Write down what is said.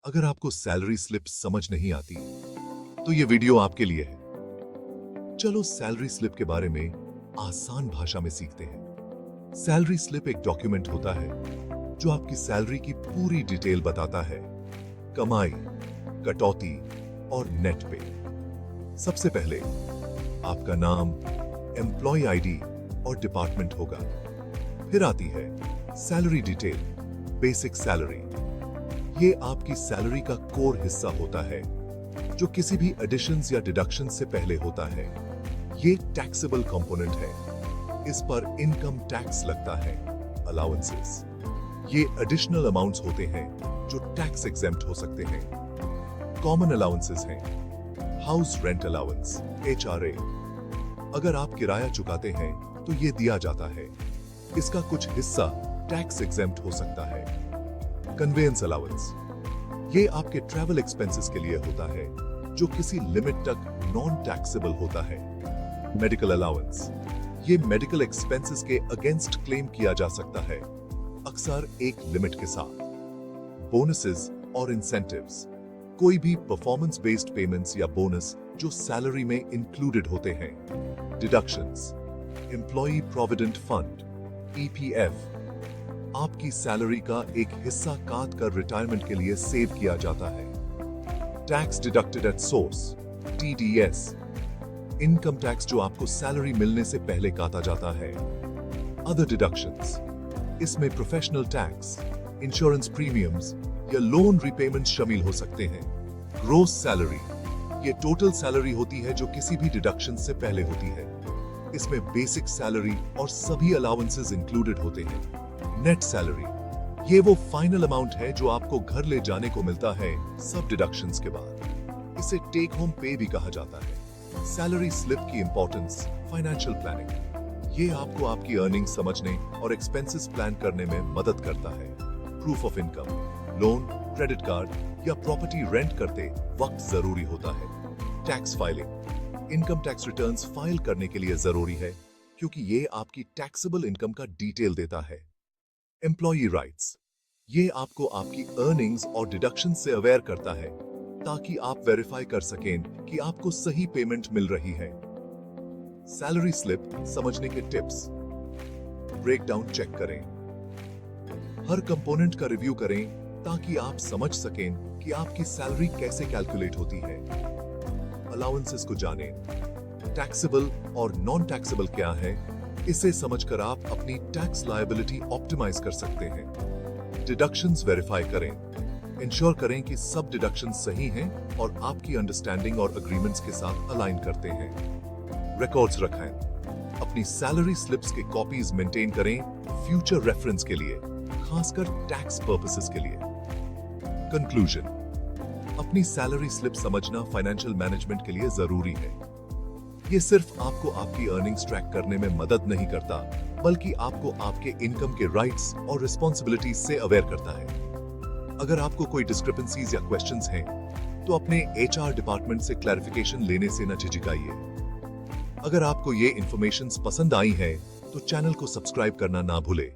अगर आपको salary slip समझ नहीं आती तो ये वीडियो आपके लिए है। चलो सैलरी स्लिप के बारे में आसान भाषा में सीखते हैं। सैलरी स्लिप एक डॉक्यूमेंट होता है जो आपकी सैलरी की पूरी डिटेल बताता है, कमाई, कटौती और नेट पे। सबसे पहले आपका नाम, एम्प्लॉय आईडी और डिपार्टमेंट होगा। फिर आती है सैलरी डिटेल, बेसिक सैलरी। ये आपकी सैलरी का कोर हिस्सा होता है जो किसी भी एडिशंस या डिडक्शंस से पहले होता है। ये टैक्सेबल कंपोनेंट है, इस पर इनकम टैक्स लगता है। अलाउंसेस, ये एडिशनल अमाउंट्स होते हैं जो टैक्स एग्जेम्प्ट हो सकते हैं। कॉमन अलाउंसेस हैं हाउस रेंट अलाउंस, HRA। अगर आप किराया चुकाते हैं तो ये दिया जाता है, इसका कुछ हिस्सा टैक्स एग्जेम्प्ट हो सकता है। कन्वेंस अलाउंस, ये आपके ट्रैवल एक्सपेंसेस के लिए होता है जो किसी लिमिट तक नॉन टैक्सेबल होता है। मेडिकल अलाउंस, ये मेडिकल एक्सपेंसेस के अगेंस्ट क्लेम किया जा सकता है, अक्सर एक लिमिट के साथ। बोनसेस और इंसेंटिव्स, कोई भी परफॉर्मेंस बेस्ड पेमेंट्स या बोनस जो सैलरी में इंक्लूडेड होते हैं। Deductions, employee provident fund, EPF, आपकी सैलरी का एक हिस्सा काट कर रिटायरमेंट के लिए सेव किया जाता है। Tax deducted at source, TDS, income tax जो आपको सैलरी मिलने से पहले काटा जाता है। अदर डिडक्शंस, इसमें प्रोफेशनल टैक्स, इंश्योरेंस प्रीमियम्स या लोन रिपेमेंट शामिल हो सकते हैं। ग्रोस सैलरी, ये टोटल सैलरी होती है जो किसी भी डिडक्शन से पहले होती है। इसमें बेसिक सैलरी और सभी अलाउंसेस इंक्लूडेड होते हैं। नेट सैलरी, ये वो फाइनल अमाउंट है जो आपको घर ले जाने को मिलता है सब डिडक्शंस के बाद। इसे टेक होम पे भी कहा जाता है। सैलरी स्लिप की इंपॉर्टेंस, फाइनेंशियल प्लानिंग, ये आपको आपकी अर्निंग समझने और एक्सपेंसेस प्लान करने में मदद करता है। Proof of income, loan, credit card या प्रॉपर्टी रेंट करते वक्त जरूरी होता है। Tax filing, income tax returns file करने के लिए जरूरी है क्योंकि ये आपकी टैक्सेबल इनकम का डिटेल देता है। एम्प्लॉई राइट्स, ये आपको आपकी अर्निंग्स और डिडक्शन से अवेयर करता है ताकि आप वेरीफाई कर सकें कि आपको सही पेमेंट मिल रही है। सैलरी स्लिप समझने के टिप्स, ब्रेकडाउन चेक करें, हर कंपोनेंट का रिव्यू करें ताकि आप समझ सकें कि आपकी सैलरी कैसे कैलकुलेट होती है। अलाउंसेस को जानें, टैक्सेबल और नॉन टैक्सेबल क्या है, इसे समझकर आप अपनी टैक्स लायबिलिटी ऑप्टिमाइज कर सकते हैं। डिडक्शंस वेरीफाई करें, इंश्योर करें कि सब डिडक्शंस सही हैं और आपकी अंडरस्टैंडिंग और एग्रीमेंट्स के साथ अलाइन करते हैं। रिकॉर्ड्स रखें, अपनी सैलरी स्लिप्स के कॉपीज मेंटेन करें फ्यूचर रेफरेंस के लिए, खासकर टैक्स पर्पसेस के लिए। कंक्लूजन, अपनी सैलरी स्लिप समझना फाइनेंशियल मैनेजमेंट के लिए जरूरी है। ये सिर्फ आपको आपकी अर्निंग्स ट्रैक करने में मदद नहीं करता, बल्कि आपको आपके इनकम के राइट्स और रिस्पॉन्सिबिलिटीज से अवेयर करता है। अगर आपको कोई डिस्क्रिपेंसीज या क्वेश्चंस हैं, तो अपने HR डिपार्टमेंट से क्लैरिफिकेशन लेने से न झिझकाइए। अगर आपको ये इंफॉर्मेशन पसंद आई है, तो चैनल को सब्सक्राइब करना ना भूले।